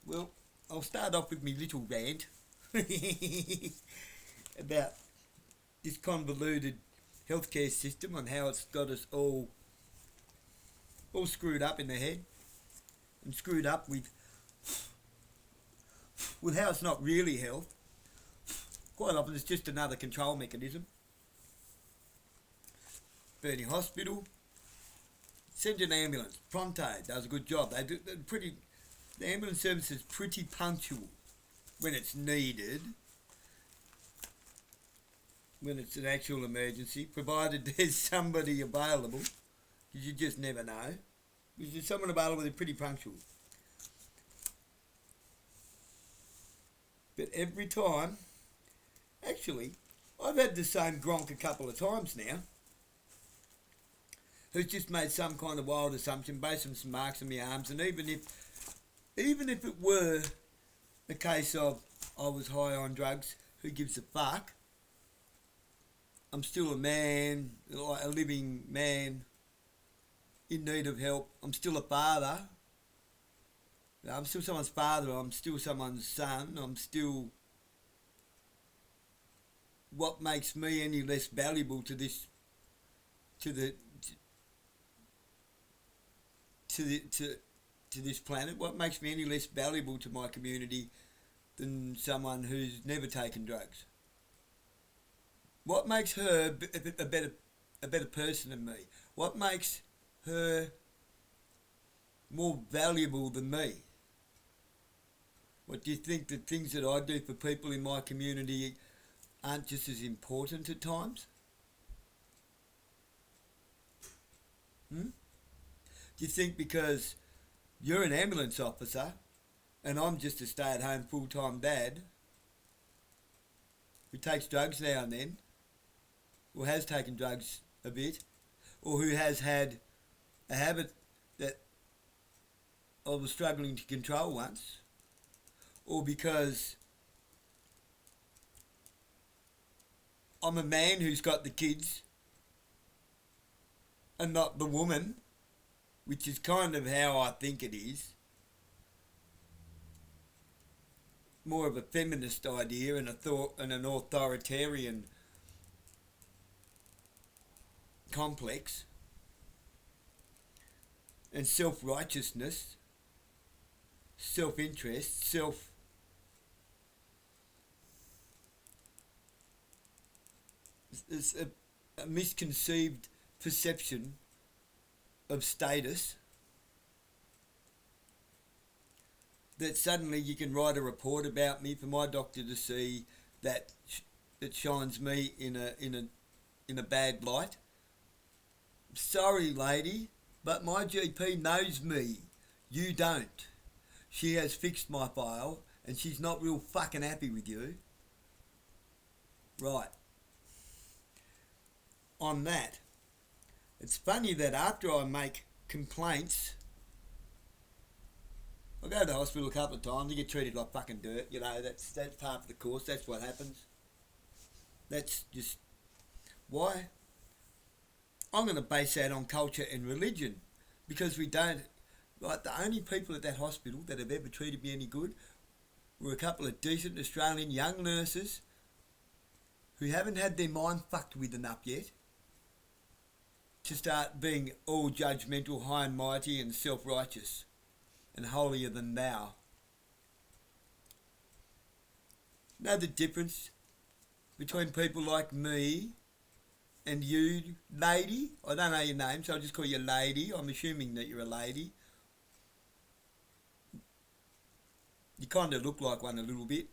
Well, I'll start off with my little rant about this convoluted healthcare system and how it's got us all screwed up in the head and screwed up with how it's not really health. Quite often it's just another control mechanism. Burning hospital, send an ambulance. Pronto does a good job. The ambulance service is pretty punctual when it's needed, when it's an actual emergency, provided there's somebody available, because you just never know. If there's someone available, they're pretty punctual. But every time, actually, I've had the same gronk a couple of times now, who's just made some kind of wild assumption based on some marks on my arms, and even if it were a case of I was high on drugs, who gives a fuck? I'm still a man, like a living man, in need of help. I'm still a father. I'm still someone's father. I'm still someone's son. I'm still... What makes me any less valuable to this, to this planet? What makes me any less valuable to my community than someone who's never taken drugs? What makes her a better person than me? What makes her more valuable than me? What, do you think the things that I do for people in my community aren't just as important at times? Do you think because you're an ambulance officer and I'm just a stay-at-home full-time dad who takes drugs now and then, or has taken drugs a bit, or who has had a habit that I was struggling to control once, or because I'm a man who's got the kids and not the woman, which is kind of how I think it is. More of a feminist idea and an authoritarian complex, and self-righteousness, self-interest, it's a misconceived perception of status, that suddenly you can write a report about me for my doctor to see that shines me in a bad light. Sorry, lady, but my GP knows me. You don't. She has fixed my file and she's not real fucking happy with you. Right. On that, it's funny that after I make complaints, I go to the hospital a couple of times, you get treated like fucking dirt, you know, that's part of the course, that's what happens. That's just... Why? I'm going to base that on culture and religion, because we don't... Like, the only people at that hospital that have ever treated me any good were a couple of decent Australian young nurses who haven't had their mind fucked with enough yet to start being all judgmental, high and mighty and self-righteous and holier than thou. Know the difference between people like me and you, lady? I don't know your name, so I'll just call you lady. I'm assuming that you're a lady. You kind of look like one a little bit.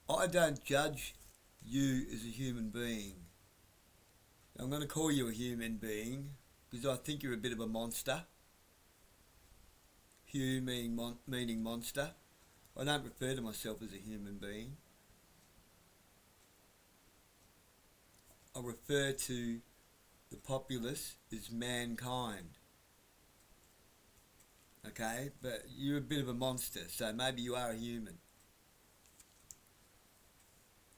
I don't judge you as a human being. I'm going to call you a human being because I think you're a bit of a monster. Hugh meaning monster. I don't refer to myself as a human being. I refer to the populace as mankind. okay? But you're a bit of a monster, so maybe you are a human.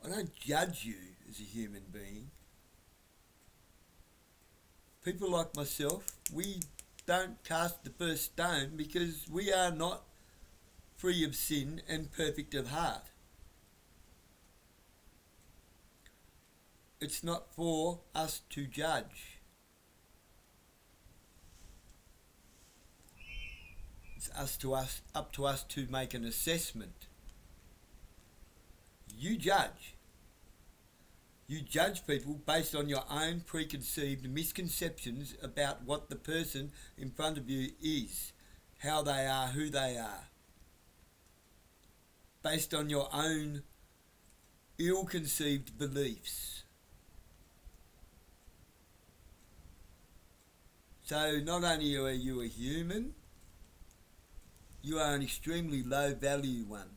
I don't judge you as a human being. People like myself, we don't cast the first stone because we are not free of sin and perfect of heart. It's not for us to judge. It's up to us to make an assessment. You judge. You judge people based on your own preconceived misconceptions about what the person in front of you is, how they are, who they are. Based on your own ill-conceived beliefs. So not only are you a human, you are an extremely low value one.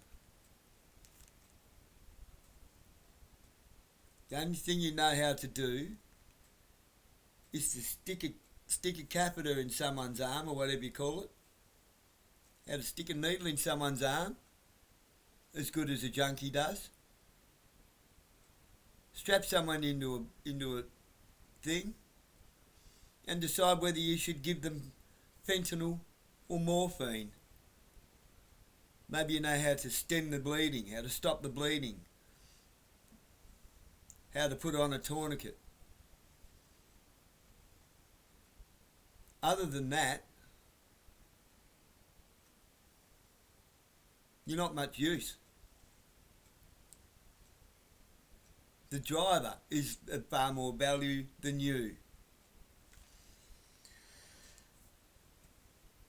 The only thing you know how to do is to stick a catheter in someone's arm, or whatever you call it. How to stick a needle in someone's arm, as good as a junkie does. Strap someone into a thing, and decide whether you should give them fentanyl or morphine. Maybe you know how to stem the bleeding, how to stop the bleeding, how to put on a tourniquet. Other than that, you're not much use. The driver is of far more value than you.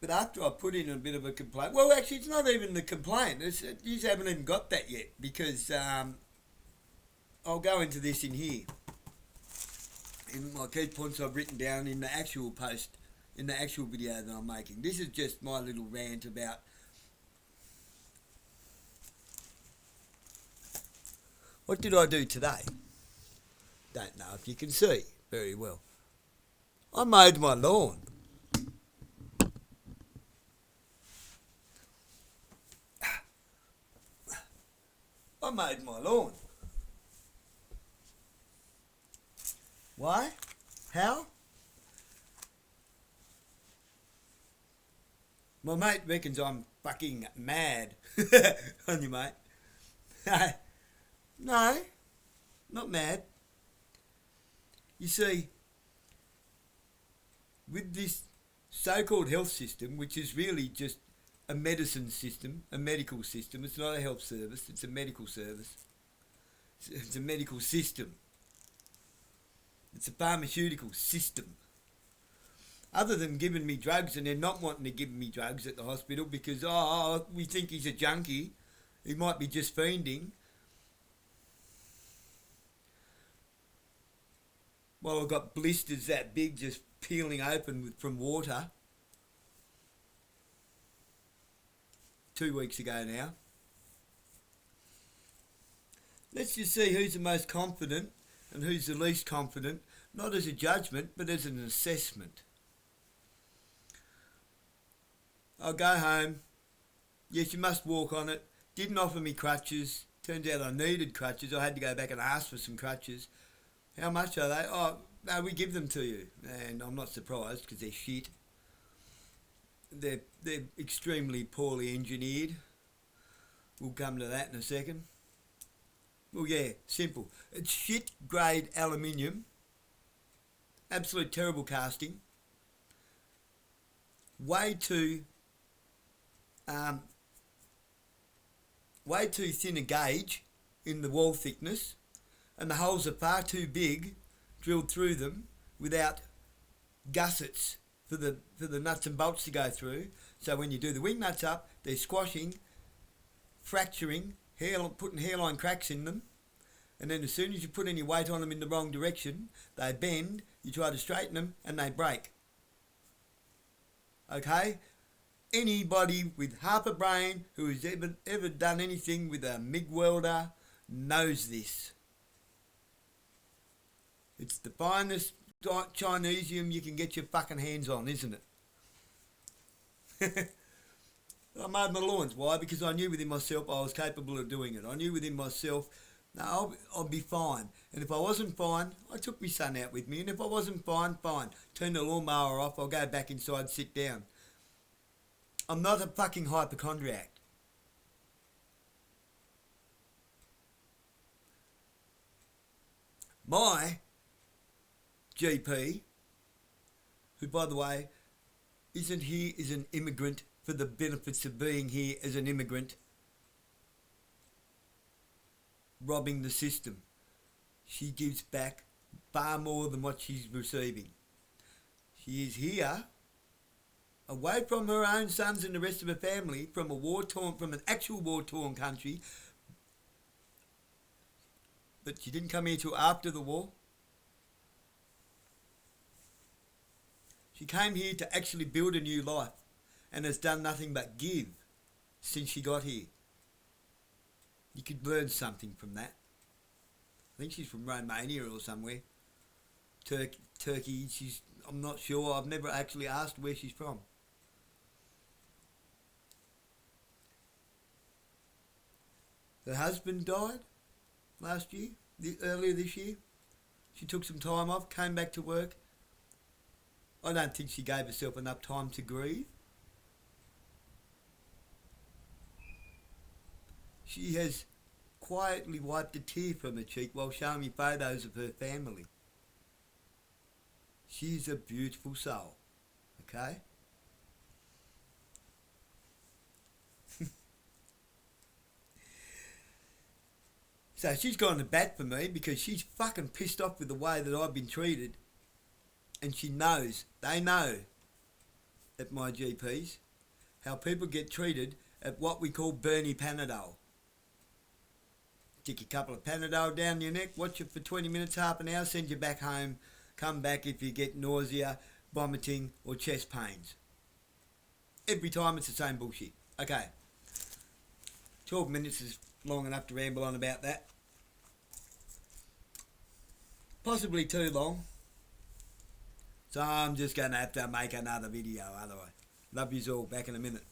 But after I put in a bit of a complaint, well, actually, it's not even the complaint. You haven't even got that yet, because I'll go into this in here. In my key points I've written down in the actual post, in the actual video that I'm making. This is just my little rant about what did I do today? Don't know if you can see very well. I mowed my lawn. I mowed my lawn. Why? How? My mate reckons I'm fucking mad on you, mate. No, not mad. You see, with this so-called health system, which is really just a medicine system, a medical system, it's not a health service, it's a medical service. It's a medical system. It's a pharmaceutical system. Other than giving me drugs, and they're not wanting to give me drugs at the hospital because, we think he's a junkie, he might be just fiending. Well, I've got blisters that big just peeling open from water. 2 weeks ago now. Let's just see who's the most confident and who's the least confident, not as a judgment, but as an assessment. I'll go home. Yes, you must walk on it. Didn't offer me crutches. Turns out I needed crutches. I had to go back and ask for some crutches. How much are they? Oh, no, we give them to you. And I'm not surprised because they're shit. They're extremely poorly engineered. We'll come to that in a second. Well, yeah, simple. It's shit grade aluminium. Absolute terrible casting. Way too thin a gauge in the wall thickness, and the holes are far too big drilled through them without gussets for the nuts and bolts to go through. So when you do the wing nuts up, they're squashing, fracturing, putting hairline cracks in them, and then as soon as you put any weight on them in the wrong direction, they bend, you try to straighten them, and they break. Okay? Anybody with half a brain who has ever done anything with a MIG welder knows this. It's the finest Chinesium you can get your fucking hands on, isn't it? I mowed my lawns. Why? Because I knew within myself I was capable of doing it. I knew within myself, no, I'll be fine. And if I wasn't fine, I took my son out with me. And if I wasn't fine, fine. Turn the lawnmower off, I'll go back inside, sit down. I'm not a fucking hypochondriac. My GP, who by the way, isn't here as an immigrant for the benefits of being here as an immigrant, robbing the system. She gives back far more than what she's receiving. She is here, away from her own sons and the rest of her family, from an actual war-torn country. But she didn't come here till after the war. She came here to actually build a new life and has done nothing but give since she got here. You could learn something from that. I think she's from Romania or somewhere. Turkey, I'm not sure. I've never actually asked where she's from. Her husband died last year, earlier this year. She took some time off, came back to work. I don't think she gave herself enough time to grieve. She has quietly wiped a tear from her cheek while showing me photos of her family. She's a beautiful soul, okay? So she's gone to bat for me because she's fucking pissed off with the way that I've been treated. And she knows, they know at my GPs, how people get treated at what we call Bernie Panadol. Stick a couple of Panadol down your neck, watch it for 20 minutes, half an hour, send you back home, come back if you get nausea, vomiting or chest pains. Every time it's the same bullshit. Okay, 12 minutes is long enough to ramble on about that. Possibly too long. So I'm just going to have to make another video otherwise. Love yous all. Back in a minute.